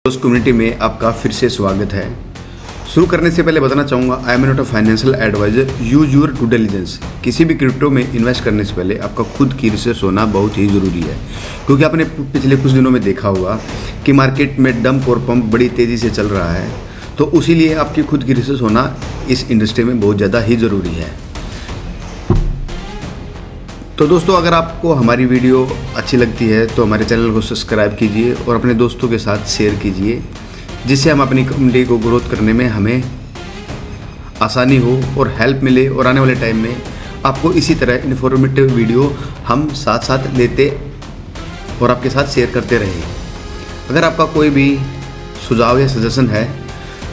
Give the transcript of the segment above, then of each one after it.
उस कम्युनिटी में आपका फिर से स्वागत है। शुरू करने से पहले बताना चाहूँगा, I am not a financial advisor, use your due diligence. किसी भी क्रिप्टो में इन्वेस्ट करने से पहले आपका खुद की रिसर्च होना बहुत ही ज़रूरी है, क्योंकि आपने पिछले कुछ दिनों में देखा होगा कि मार्केट में डंप और पंप बड़ी तेज़ी से चल रहा है। तो इसीलिए आपकी खुद की रिसर्च होना इस इंडस्ट्री में बहुत ज़्यादा ही ज़रूरी है। तो दोस्तों, अगर आपको हमारी वीडियो अच्छी लगती है तो हमारे चैनल को सब्सक्राइब कीजिए और अपने दोस्तों के साथ शेयर कीजिए, जिससे हम अपनी कम्युनिटी को ग्रोथ करने में हमें आसानी हो और हेल्प मिले, और आने वाले टाइम में आपको इसी तरह इन्फॉर्मेटिव वीडियो हम साथ साथ लेते और आपके साथ शेयर करते रहें। अगर आपका कोई भी सुझाव या सजेशन है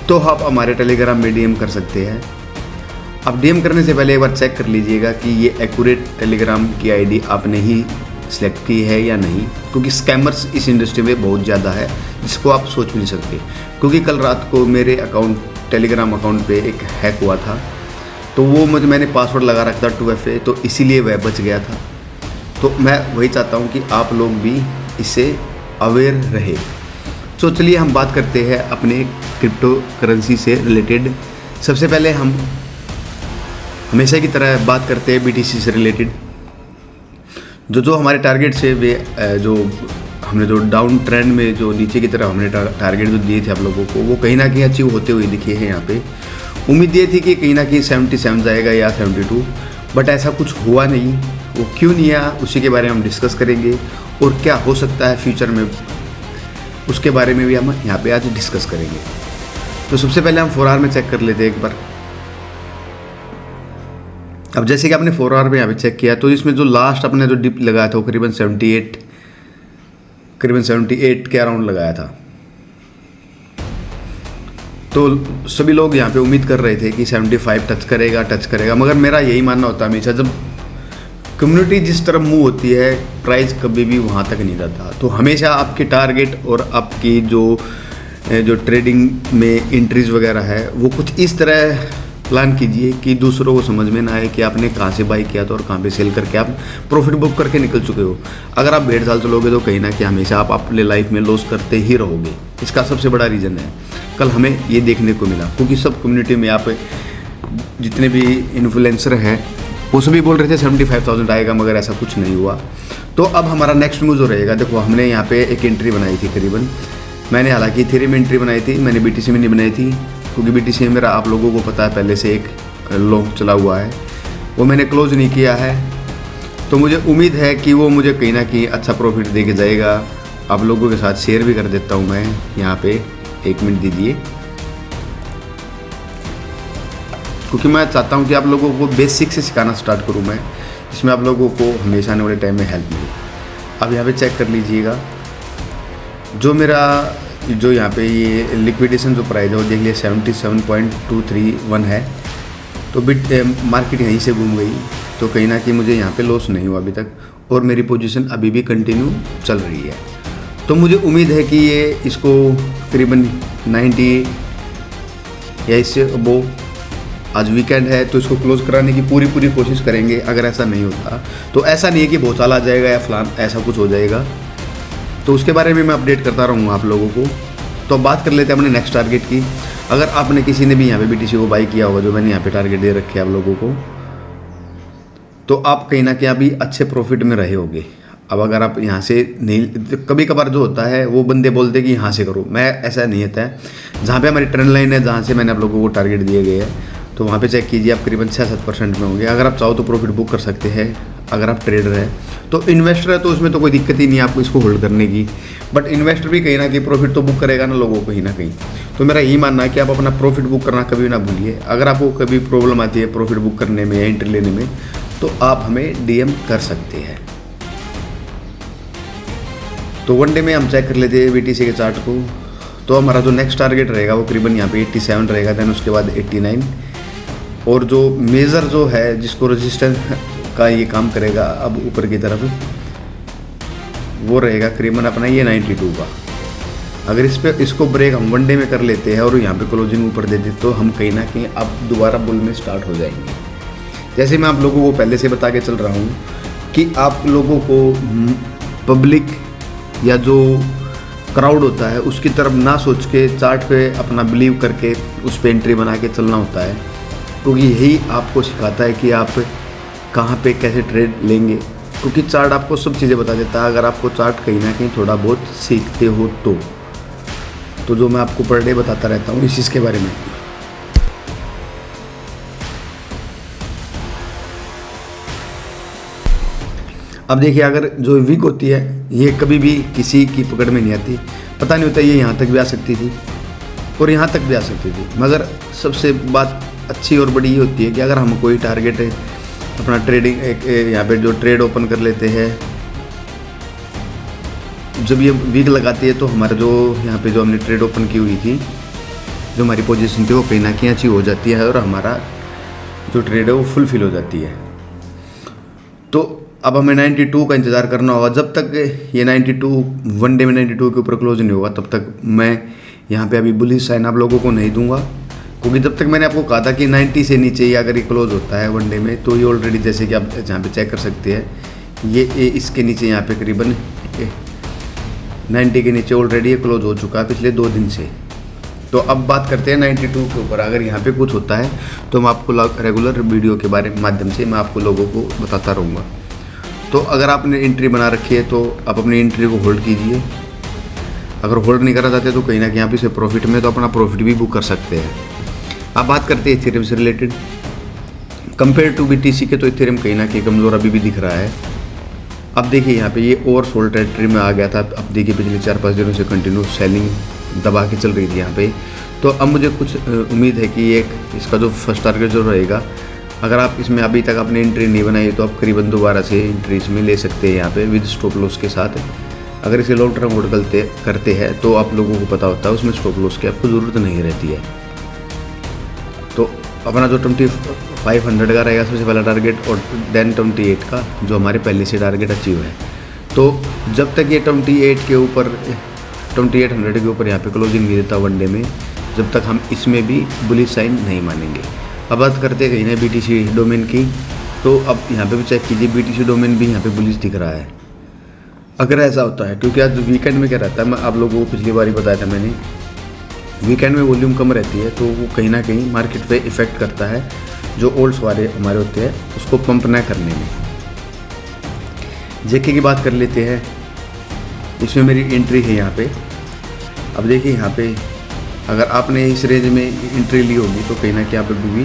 तो आप हमारे टेलीग्राम में डीएम कर सकते हैं। आप डीएम करने से पहले एक बार चेक कर लीजिएगा कि ये एक्यूरेट टेलीग्राम की आईडी आपने ही सिलेक्ट की है या नहीं, क्योंकि स्कैमर्स इस इंडस्ट्री में बहुत ज़्यादा है जिसको आप सोच भी नहीं सकते। क्योंकि कल रात को मेरे टेलीग्राम अकाउंट पे एक हैक हुआ था, तो वो मैंने पासवर्ड लगा रखा था 2FA, तो इसीलिए वह बच गया था। तो मैं वही चाहता हूँ कि आप लोग भी इससे अवेयर रहे। तो चलिए हम बात करते हैं अपने क्रिप्टो करेंसी से रिलेटेड। सबसे पहले हम हमेशा की तरह बात करते हैं BTC से रिलेटेड। जो हमारे टारगेट्स है वे जो हमने जो डाउन ट्रेंड में जो नीचे की तरफ हमने टारगेट जो दिए थे आप लोगों को, वो कहीं ना कहीं अचीव होते हुए दिखे हैं। यहाँ पे उम्मीद ये थी कि कहीं ना कहीं 77 जाएगा या 72, बट ऐसा कुछ हुआ नहीं। वो क्यों नहीं आया, उसी के बारे में हम डिस्कस करेंगे, और क्या हो सकता है फ्यूचर में उसके बारे में भी हम यहाँ पे आज डिस्कस करेंगे। तो सबसे पहले हम 4 आवर में चेक कर लेते हैं एक बार। अब जैसे कि आपने 4 आवर में यहाँ पे चेक किया, तो इसमें जो लास्ट अपने जो डिप लगाया था वो करीबन 78 के अराउंड लगाया था। तो सभी लोग यहाँ पे उम्मीद कर रहे थे कि 75 टच करेगा, मगर मेरा यही मानना होता है हमेशा, जब कम्युनिटी जिस तरफ मूव होती है प्राइस कभी भी वहाँ तक नहीं जाता। तो हमेशा आपके टारगेट और आपकी जो ट्रेडिंग में एंट्रीज वगैरह है वो कुछ इस तरह प्लान कीजिए कि दूसरों को समझ में ना आए कि आपने कहाँ से बाई किया था और कहाँ पे सेल करके आप प्रॉफिट बुक करके निकल चुके हो। अगर आप 1.5 साल चलोगे तो कहीं ना कहीं हमेशा आप अपने लाइफ में लॉस करते ही रहोगे। इसका सबसे बड़ा रीज़न है, कल हमें ये देखने को मिला, क्योंकि सब कम्युनिटी में आप जितने भी इन्फ्लुएंसर हैं वो सभी बोल रहे थे 75,000 आएगा, मगर ऐसा कुछ नहीं हुआ। तो अब हमारा नेक्स्ट मूव जो रहेगा, देखो हमने यहाँ पे एक एंट्री बनाई थी करीबन, मैंने हालांकि इथेरियम में एंट्री बनाई थी, मैंने BTC में नहीं बनाई थी, क्योंकि BTC में मेरा आप लोगों को पता है पहले से एक लॉन्ग चला हुआ है, वो मैंने क्लोज नहीं किया है। तो मुझे उम्मीद है कि वो मुझे कहीं ना कहीं अच्छा प्रॉफिट दे के जाएगा। आप लोगों के साथ शेयर भी कर देता हूँ मैं यहाँ पे, 1 मिनट दीजिए, क्योंकि मैं चाहता हूँ कि आप लोगों को बेसिक से सिखाना स्टार्ट करूँ मैं, जिसमें आप लोगों को हमेशा आने वाले टाइम में हेल्प मिले। अब यहाँ पे चेक कर लीजिएगा, जो यहाँ पे ये लिक्विडेशन जो प्राइस है वो देख लिया 77.231 है। तो मार्केट यहीं से घूम गई, तो कहीं ना कहीं मुझे यहाँ पे लॉस नहीं हुआ अभी तक, और मेरी पोजीशन अभी भी कंटिन्यू चल रही है। तो मुझे उम्मीद है कि ये इसको करीबन 90 या इससे वो, आज वीकेंड है तो इसको क्लोज कराने की पूरी कोशिश करेंगे। अगर ऐसा नहीं होता तो ऐसा नहीं है कि बहुत साल आ जाएगा या फलान ऐसा कुछ हो जाएगा, तो उसके बारे में मैं अपडेट करता रहूँगा आप लोगों को। तो बात कर लेते हैं अपने नेक्स्ट टारगेट की। अगर आपने किसी ने भी यहाँ पे BTC को बाई किया होगा, जो मैंने यहाँ पे टारगेट दे रखे हैं आप लोगों को, तो आप कहीं ना कहीं अभी अच्छे प्रॉफिट में रहे होगे। अब अगर आप यहाँ से नहीं, कभी कभार जो होता है वो बंदे बोलते हैं कि यहाँ से करो, मैं ऐसा नहीं होता है। जहाँ पे हमारी ट्रेंड लाइन है, जहाँ से मैंने आप लोगों को टारगेट दिए गए हैं, तो वहाँ पे चेक कीजिए, आप करीबन 6-7% में होंगे। अगर आप चाहो तो प्रॉफिट बुक कर सकते हैं। अगर आप ट्रेडर है तो इन्वेस्टर है तो उसमें तो कोई दिक्कत ही नहीं है आपको इसको होल्ड करने की, बट इन्वेस्टर भी कहीं ना कहीं प्रॉफिट तो बुक करेगा ना लोगों को कहीं ना कहीं। तो मेरा यही मानना है कि आप अपना प्रॉफिट बुक करना कभी ना भूलिए। अगर आपको कभी प्रॉब्लम आती है प्रॉफिट बुक करने में या एंट्री लेने में, तो आप हमें DM कर सकते हैं। तो 1 डे में हम चेक कर लेते हैं BTC के चार्ट को। तो हमारा जो नेक्स्ट टारगेट रहेगा वो करीबन यहाँ पे 87 रहेगा, देन उसके बाद 89, और जो मेजर जो है जिसको रेजिस्टेंस का ये काम करेगा अब ऊपर की तरफ, वो रहेगा करीबन अपना ये 92 का। अगर इसको ब्रेक हम 1 डे में कर लेते हैं और यहाँ पे क्लोजिंग ऊपर दे देते, तो हम कहीं ना कहीं अब दोबारा बुल में स्टार्ट हो जाएंगे। जैसे मैं आप लोगों को पहले से बता के चल रहा हूँ कि आप लोगों को पब्लिक या जो क्राउड होता है उसकी तरफ ना सोच के चार्ट पे अपना बिलीव करके उस पे एंट्री बना के चलना होता है, क्योंकि यही आपको सिखाता है कि आप कहाँ पे कैसे ट्रेड लेंगे, क्योंकि चार्ट आपको सब चीज़ें बता देता है। अगर आपको चार्ट कहीं ना कहीं थोड़ा बहुत सीखते हो तो जो मैं आपको पर डे बताता रहता हूँ इस चीज़ के बारे में। अब देखिए, अगर जो वीक होती है ये कभी भी किसी की पकड़ में नहीं आती, पता नहीं होता ये यहाँ तक भी आ सकती थी और यहाँ तक भी आ सकती थी। मगर सबसे बात अच्छी और बड़ी ये होती है कि अगर हम कोई टारगेट अपना ट्रेडिंग यहाँ पे जो ट्रेड ओपन कर लेते हैं, जब ये वीक लगाती है तो हमारा जो यहाँ पे जो हमने ट्रेड ओपन की हुई थी, जो हमारी पोजीशन थी वो कहीं ना कहीं अचीव हो जाती है और हमारा जो ट्रेड है वो फुलफिल हो जाती है। तो अब हमें 92 का इंतज़ार करना होगा। जब तक ये 92 वन डे में 92 के ऊपर क्लोज नहीं होगा तब तक मैं यहाँ पे अभी बुलिश साइन आप लोगों को नहीं दूंगा, क्योंकि जब तक मैंने आपको कहा था कि 90 से नीचे ही अगर ये क्लोज होता है वन डे में तो ये ऑलरेडी, जैसे कि आप यहाँ पे चेक कर सकते हैं, ये इसके नीचे यहाँ पे करीबन 90 के नीचे ऑलरेडी ये क्लोज हो चुका है पिछले 2 दिन से। तो अब बात करते हैं 92 के ऊपर। अगर यहाँ पे कुछ होता है तो मैं आपको रेगुलर वीडियो के बारे माध्यम से मैं आपको लोगों को बताता रहूँगा। तो अगर आपने एंट्री बना रखी है तो आप अपनी एंट्री को होल्ड कीजिए। अगर होल्ड नहीं करना चाहते तो कहीं ना कहीं यहाँ पे से प्रॉफिट में तो अपना प्रॉफिट भी बुक कर सकते हैं। अब बात करते हैं इथेरियम से रिलेटेड। कंपेयर टू BTC के तो इथेरियम कहीं ना कहीं कमज़ोर अभी भी दिख रहा है। अब देखिए यहाँ पे ये ओवरसोल्ड टेरिटरी में आ गया था। अब देखिए पिछले 4-5 दिनों से कंटिन्यू सेलिंग दबा के चल रही थी यहाँ पे। तो अब मुझे कुछ उम्मीद है कि इसका जो फर्स्ट टारगेट जो रहेगा, अगर आप इसमें अभी तक आपने एंट्री नहीं बनाई तो आप करीबन दोबारा से एंट्री इसमें ले सकते हैं यहाँ पे विद स्टॉप लॉस के साथ। अगर इसे लॉन्ग टर्म होल्ड करते हैं तो आप लोगों को पता होता है उसमें स्टॉप लॉस की आपको ज़रूरत नहीं रहती है। तो अपना जो 2500 का रहेगा सबसे पहला टारगेट, और देन 28 का जो हमारे पहले से टारगेट अचीव है। तो जब तक ये 28 के ऊपर 2800 के ऊपर यहाँ पे क्लोजिंग नहीं देता वनडे में, जब तक हम इसमें भी बुलिश साइन नहीं मानेंगे। अब बात करते हैं कहीं ना BTC डोमेन की। तो अब यहाँ पे भी चेक कीजिए, BTC डोमेन भी यहाँ पे बुलिश दिख रहा है। अगर ऐसा होता है, क्योंकि आज वीकेंड में क्या रहता है, मैं आप लोगों को पिछली बार ही बताया था मैंने, वीकेंड में वॉल्यूम कम रहती है तो वो कहीं ना कहीं मार्केट पे इफ़ेक्ट करता है जो ओल्ड्स वाले हमारे होते हैं उसको पंप ना करने में। जेके की बात कर लेते हैं, इसमें मेरी एंट्री है यहाँ पे। अब देखिए यहाँ पे अगर आपने इस रेंज में एंट्री ली होगी तो कहीं ना कहीं आप भी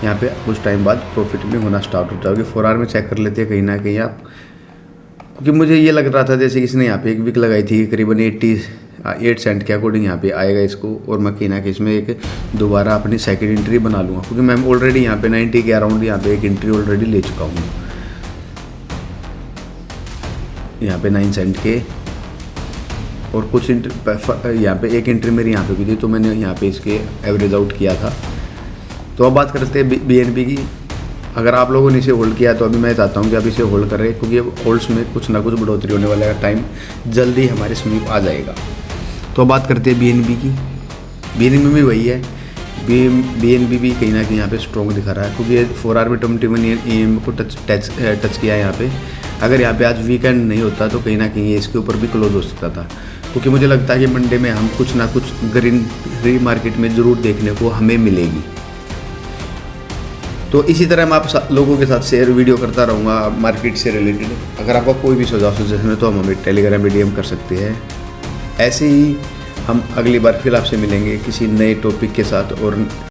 यहाँ पे कुछ टाइम बाद प्रॉफिट में होना स्टार्ट हो जाओगे। 4 आवर में चेक कर लेते हैं कहीं ना कहीं आप, क्योंकि मुझे ये लग रहा था जैसे कि इसने यहाँ पे एक वीक लगाई थी करीबन 88 सेंट के अकॉर्डिंग यहाँ पे आएगा इसको, और मैं कहीं ना कहीं इसमें एक दोबारा अपनी सेकंड एंट्री बना लूँगा, क्योंकि मैं ऑलरेडी यहाँ पे 90 के अराउंड यहाँ पे एक एंट्री ऑलरेडी ले चुका हूँ यहाँ पे 9 सेंट के, और कुछ यहाँ पे एक एंट्री मेरी यहाँ पे भी थी तो मैंने यहाँ पे इसके एवरेज आउट किया था। तो अब बात करते हैं BNB की। अगर आप लोगों ने इसे होल्ड किया तो अभी मैं चाहता हूँ कि आप इसे होल्ड करें, क्योंकि अब होल्ड्स में कुछ ना कुछ बढ़ोतरी होने वाला है, टाइम जल्दी हमारे समीप आ जाएगा। तो अब बात करते हैं BNB की। BNB भी वही है, BNB भी कहीं ना कहीं यहाँ पे स्ट्रॉन्ग दिखा रहा है, क्योंकि 4 आवर में 21 EM को टच किया है यहाँ पे। अगर यहाँ पे आज वीकेंड नहीं होता तो कहीं ना कहीं ये इसके ऊपर भी क्लोज हो सकता था, क्योंकि मुझे लगता है कि मंडे में हम कुछ ना कुछ ग्रीन मार्केट में ज़रूर देखने को हमें मिलेगी। तो इसी तरह मैं आप लोगों के साथ शेयर वीडियो करता रहूँगा मार्केट से रिलेटेड। अगर आपका कोई भी सुझाव सजेशन है तो हम हमें टेलीग्राम में DM कर सकते हैं। ऐसे ही हम अगली बार फिर आपसे मिलेंगे किसी नए टॉपिक के साथ और